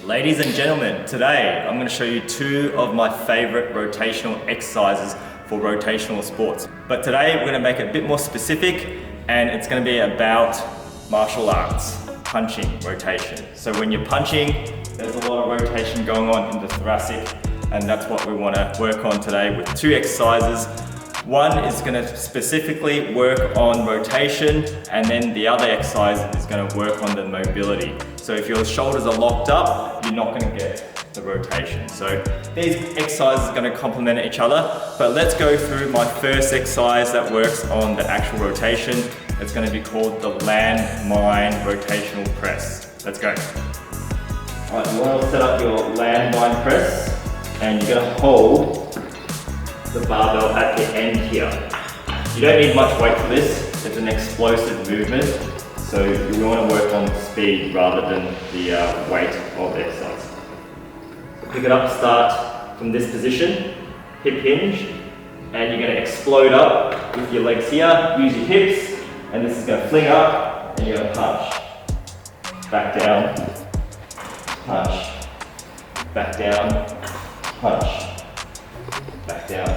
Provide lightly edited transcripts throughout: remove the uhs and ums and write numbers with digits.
Ladies and gentlemen, today I'm going to show you two of my favorite rotational exercises for rotational sports. But today we're going to make it a bit more specific, and it's going to be about martial arts, punching rotation. So when you're punching, there's a lot of rotation going on in the thoracic, and that's what we want to work on today with two exercises. One is going to specifically work on rotation, and then the other exercise is going to work on the mobility. So if your shoulders are locked up, you're not going to get the rotation. So these exercises are going to complement each other, but let's go through my first exercise that works on the actual rotation. It's going to be called the Landmine rotational press. Let's go. All right, you want to set up your Landmine press, and you're going to hold the barbell at the end here. You don't need much weight for this. It's an explosive movement, so you want to work on speed rather than the weight of the exercise. So pick it up, start from this position, hip hinge, and you're going to explode up with your legs here. Use your hips, and this is going to fling up, and you're going to punch. Back down, punch. Back down, punch. Back down,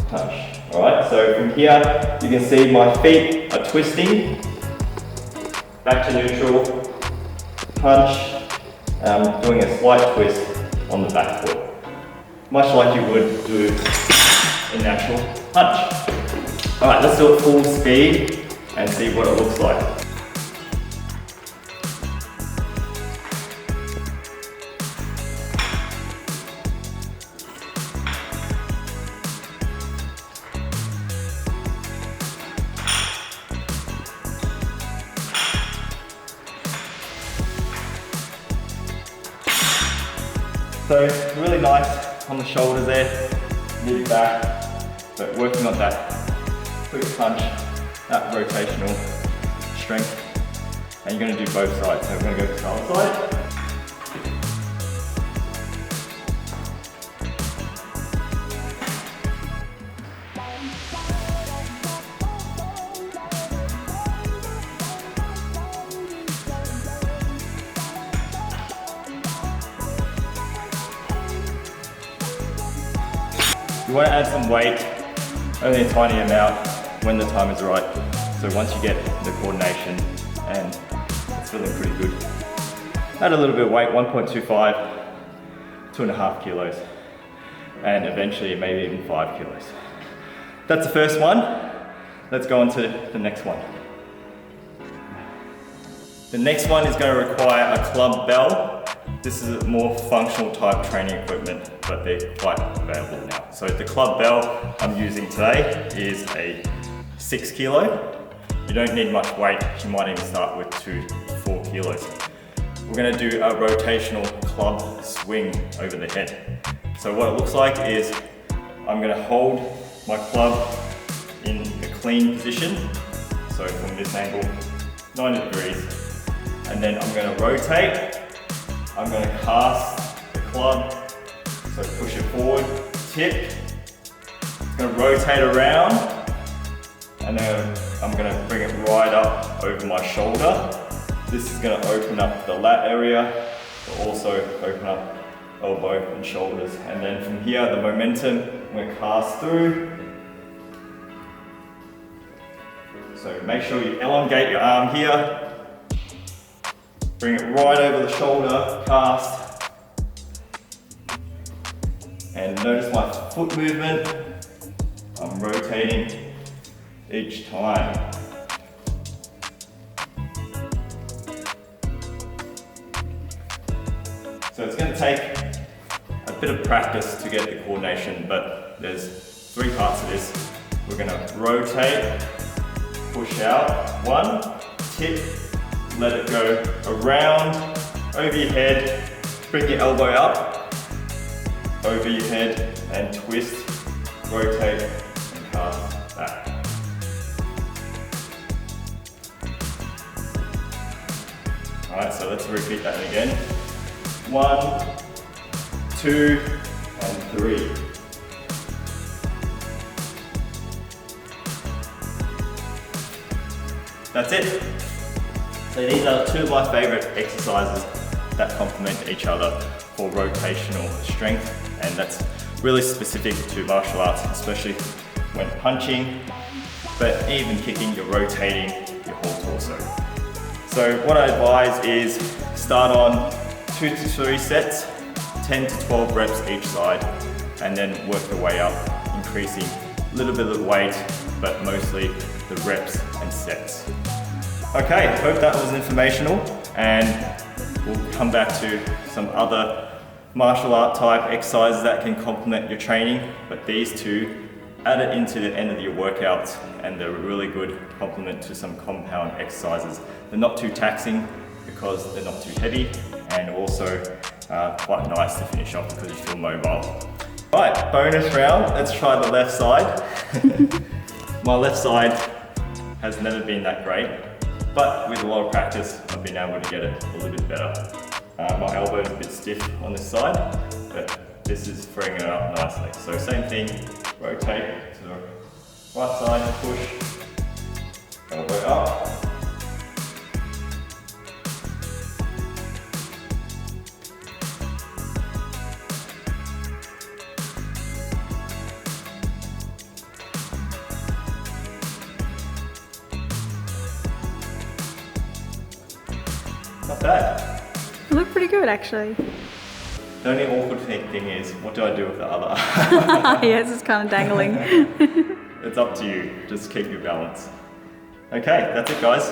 punch. Alright, so from here you can see my feet are twisting, back to neutral, punch, and I'm doing a slight twist on the back foot, much like you would do in an actual punch. Alright, let's do it full speed and see what it looks like. So really nice on the shoulders there, mid back, but working on that quick punch, that rotational strength, and you're going to do both sides. So we're going to go to the other side. You want to add some weight, only a tiny amount when the time is right. So once you get the coordination and it's feeling pretty good. Add a little bit of weight, 1.25, 2.5 kilos, and eventually maybe even 5 kilos. That's the first one. Let's go on to the next one. The next one is going to require a club bell. This is a more functional type training equipment, but they're quite available now. So the club bell I'm using today is a 6 kilo. You don't need much weight. You might even start with 2 to 4 kilos. We're going to do a rotational club swing over the head. So what it looks like is I'm going to hold my club in a clean position. So from this angle, 90 degrees. And then I'm going to rotate. I'm going to cast the club, so push it forward, tip, it's going to rotate around, and then I'm going to bring it right up over my shoulder. This is going to open up the lat area, but also open up elbow and shoulders. And then from here, the momentum, I'm going to cast through. So make sure you elongate your arm here. Bring it right over the shoulder, cast. And notice my foot movement. I'm rotating each time. So it's going to take a bit of practice to get the coordination, but there's 3 parts to this. We're going to rotate, push out, 1, tip, let it go around, over your head, bring your elbow up, over your head, and twist, rotate, and cast back. Alright, so let's repeat that again. 1, 2, and 3. That's it. So these are two of my favorite exercises that complement each other for rotational strength, and that's really specific to martial arts, especially when punching, but even kicking, you're rotating your whole torso. So what I advise is start on 2 to 3 sets, 10 to 12 reps each side, and then work the way up, increasing a little bit of weight, but mostly the reps and sets. Okay, hope that was informational, and we'll come back to some other martial art type exercises that can complement your training, but these two, add it into the end of your workouts, and they're a really good complement to some compound exercises. They're not too taxing because they're not too heavy, and also quite nice to finish off because you feel mobile. Right, bonus round, let's try the left side. My left side has never been that great, but with a lot of practice, I've been able to get it a little bit better. My elbow is a bit stiff on this side, but this is freeing it up nicely. So same thing, rotate to the right side, push, elbow up. Not bad. You look pretty good, actually. The only awkward thing is, what do I do with the other? Yes, it's kind of dangling. It's up to you, just keep your balance. Okay, that's it guys.